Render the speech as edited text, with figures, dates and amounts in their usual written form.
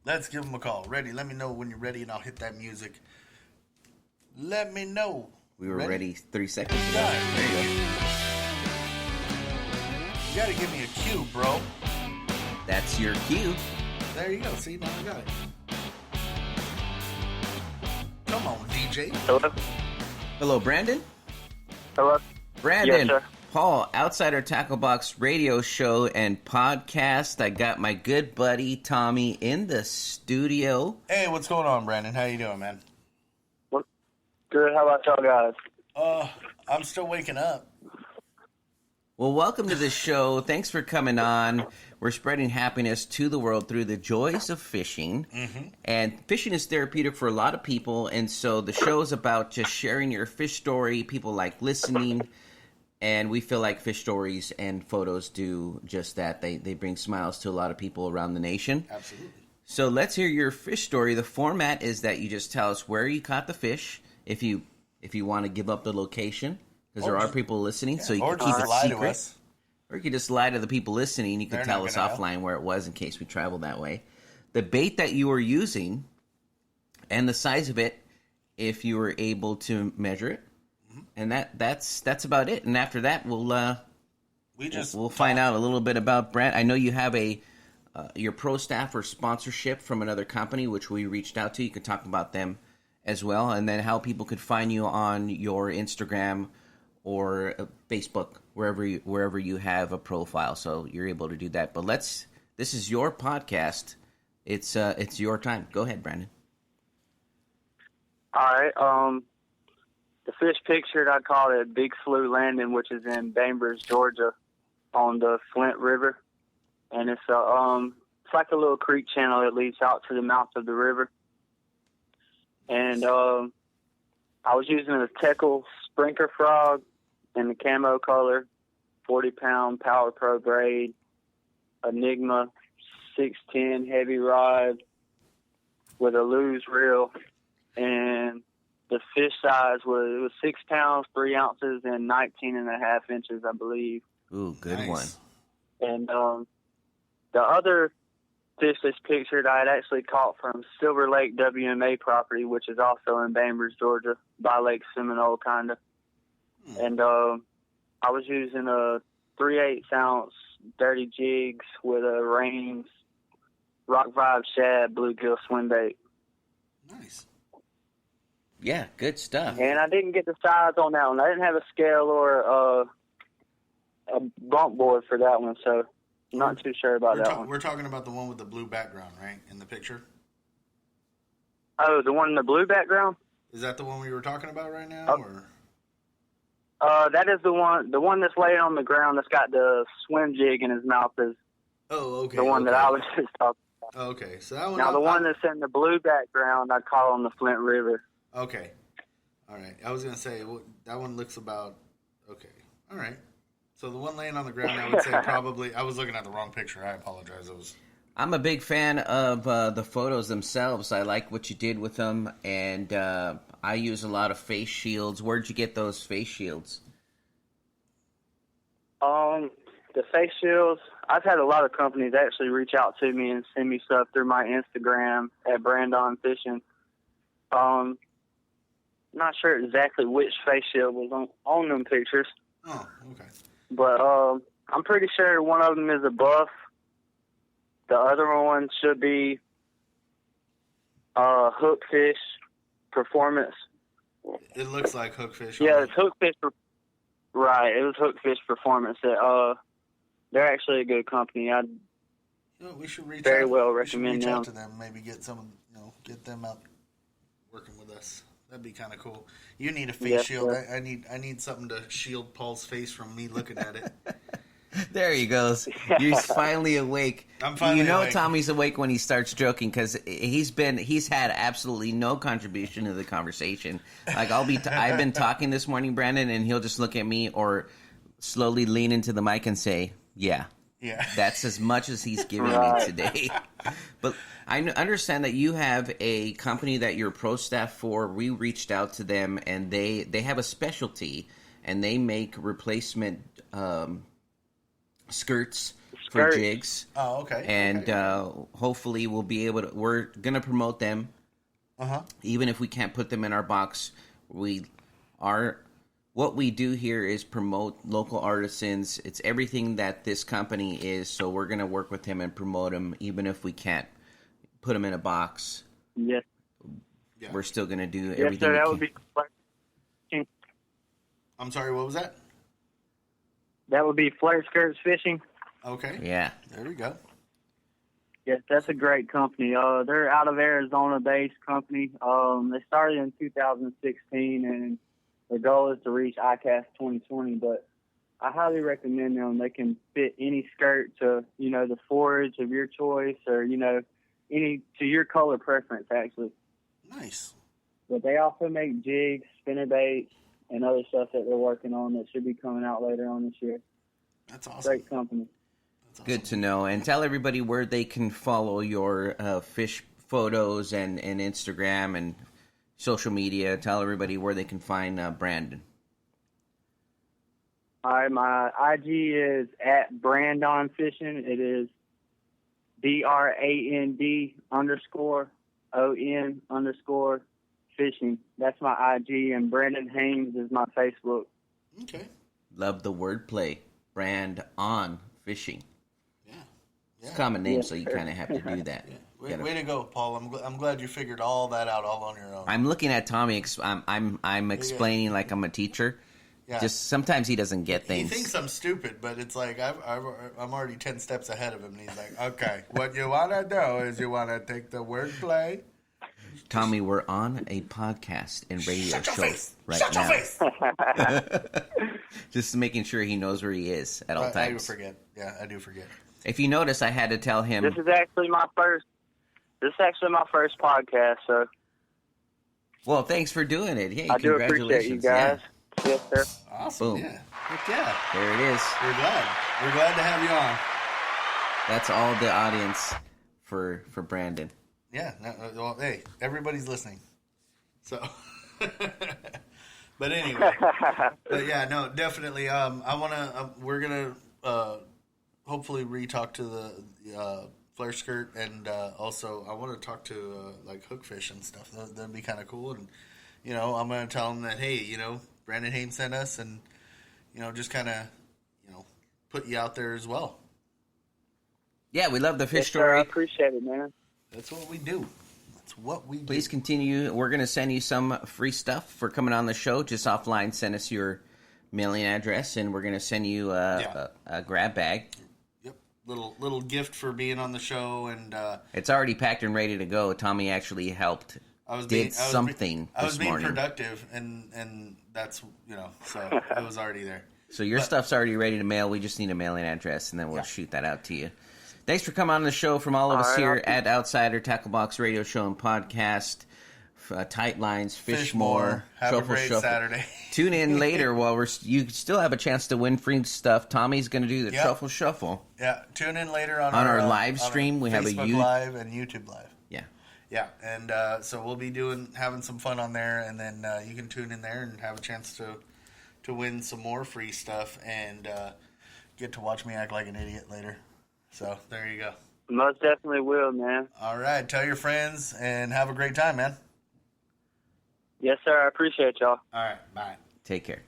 Let's give him a call. Ready? Let me know when you're ready, and I'll hit that music. Let me know. We were ready 3 seconds ago. Yeah. There you go. You gotta give me a cue, bro. That's your cue. There you go. See, now I got it. Come on, DJ. Hello? Hello, Brandon. Hello? Brandon. Yes, sir. Paul, Outsider Tackle Box radio show and podcast. I got my good buddy Tommy in the studio. Hey, what's going on, Brandon? How you doing, man? Good. How about y'all guys? I'm still waking up. Well, welcome to the show. Thanks for coming on. We're spreading happiness to the world through the joys of fishing. Mm-hmm. And fishing is therapeutic for a lot of people. And so the show is about just sharing your fish story. People like listening. And we feel like fish stories and photos do just that. They bring smiles to a lot of people around the nation. Absolutely. So let's hear your fish story. The format is that you just tell us where you caught the fish, if you want to give up the location, because there are people listening, so you can keep it secret. Or you can just lie to the people listening. You can tell us offline where it was in case we travel that way. The bait that you were using and the size of it, if you were able to measure it. And that's about it. And after that, we'll find out a little bit about Brent. I know you have your pro staff or sponsorship from another company, which we reached out to. You can talk about them as well, and then how people could find you on your Instagram or Facebook, wherever you have a profile. So you're able to do that. But this is your podcast. It's your time. Go ahead, Brandon. All right. The fish pictured, I call it Big Slough Landing, which is in Bainbridge, Georgia, on the Flint River, and it's like a little creek channel that leads out to the mouth of the river. And I was using a Teckle Sprinker frog in the camo color, 40-pound Power Pro grade, Enigma 610 heavy rod with a Lew's reel, and the fish size was 6 pounds, 3 ounces, and 19.5 inches, I believe. Ooh, good one. And the other fish that's pictured, I had actually caught from Silver Lake WMA property, which is also in Bainbridge, Georgia, by Lake Seminole, kind of. And I was using a 3/8 ounce dirty jigs with a Rains Rock Vibe Shad bluegill swim bait. Nice. Yeah, good stuff. And I didn't get the size on that one. I didn't have a scale or a bump board for that one, so I'm not too sure about that one. We're talking about the one with the blue background, right, in the picture? Oh, the one in the blue background? Is that the one we were talking about right now? Or? That is the one that's laying on the ground that's got the swim jig in his mouth is the one that I was just talking about. Okay, so that one. Now, the one that's in the blue background, I caught on the Flint River. Okay. All right. I was going to say, that one looks about, okay. All right. So the one laying on the ground, I would say probably, I was looking at the wrong picture. I apologize. I'm a big fan of the photos themselves. I like what you did with them, and I use a lot of face shields. Where'd you get those face shields? The face shields, I've had a lot of companies actually reach out to me and send me stuff through my Instagram at Brandon Fishing. Not sure exactly which face shield was on them pictures. Oh, okay. But I'm pretty sure one of them is a Buff. The other one should be Hookfish Performance. It looks like Hookfish. Yeah, it's Hookfish. Right, it was Hookfish Performance. They're actually a good company. We should recommend them. Out to them. Maybe get get them out working with us. That'd be kind of cool. You need a face shield. I need something to shield Paul's face from me looking at it. There he goes. You're finally awake. I'm finally awake. Tommy's awake when he starts joking because he's had absolutely no contribution to the conversation. Like I've been talking this morning, Brandon, and he'll just look at me or slowly lean into the mic and say, "Yeah." Yeah. That's as much as he's giving me today. But I understand that you have a company that you're pro staff for. We reached out to them, and they have a specialty, and they make replacement skirts for jigs. Oh, okay. And okay. Hopefully we'll be able to. We're gonna promote them. Even if we can't put them in our box, what we do here is promote local artisans. It's everything that this company is. So we're gonna work with him and promote them, even if we can't put them in a box. Yes. Yeah. We're still gonna do Yes, everything. sir. That we would can. be. I'm sorry. What was that? That would be Flare Skirts Fishing. Okay. Yeah. There we go. Yes, that's a great company. They're out of Arizona-based company. They started in 2016, and their goal is to reach ICAST 2020. But I highly recommend them. They can fit any skirt to, the forage of your choice, or any to your color preference, actually. Nice. But they also make jigs, spinnerbaits, and other stuff that they're working on that should be coming out later on this year. That's awesome. Great company. That's awesome. Good to know. And tell everybody where they can follow your fish photos and Instagram and social media. Tell everybody where they can find Brandon. All right, my IG is at Brandon Fishing. It is BRAND_ON_fishing. That's my IG, and Brandon Haynes is my Facebook. Okay. Love the wordplay. Brand on fishing. Yeah. It's a common name, so you kind of have to do that. Yeah. Way to go, Paul. I'm glad you figured all that out all on your own. I'm looking at Tommy. I'm explaining like I'm a teacher. Yeah. Just sometimes he doesn't get things. He thinks I'm stupid, but it's like I'm already 10 steps ahead of him, and he's like, "Okay, what you want to do is you want to take the wordplay." Tommy, we're on a podcast and radio show right Shut now. Your face! Just making sure he knows where he is at all times. I do forget. Yeah, I do forget. If you notice, I had to tell him. This is actually my first podcast. So. Well, thanks for doing it. Hey, I do congratulations. appreciate you guys. Yeah. Yes, sir. Awesome. Boom. Yeah. Heck yeah. There it is. We're glad. We're glad to have you on. That's all the audience for Brandon. Yeah. Well, hey, everybody's listening. So, but anyway, but yeah, no, definitely. We're gonna hopefully re-talk to the flare skirt, and also I want to talk to like hookfish and stuff. That'd be kind of cool. And I'm gonna tell them that, hey, Brandon Haynes sent us, and just kind of put you out there as well. Yeah, we love the fish Yes, story. sir, I appreciate it, man. That's what we do. That's what we do. Please continue. We're going to send you some free stuff for coming on the show. Just offline, send us your mailing address, and we're going to send you a grab bag. Yep, little gift for being on the show, and it's already packed and ready to go. Tommy actually helped. I was being productive, and that's so it was already there. So your stuff's already ready to mail. We just need a mailing address, and then we'll shoot that out to you. Thanks for coming on the show from all of us here at Outsider Tackle Box Radio Show and Podcast. Tight Lines, Fish More, have a great Saturday. Tune in later while you still have a chance to win free stuff. Tommy's going to do the Truffle Shuffle. Yeah, tune in later on our live stream. We have a Facebook Live and YouTube Live. Yeah, and so we'll be having some fun on there, and then you can tune in there and have a chance to win some more free stuff and get to watch me act like an idiot later. So there you go. Most definitely will, man. All right, tell your friends and have a great time, man. Yes, sir. I appreciate y'all. All right, bye. Take care.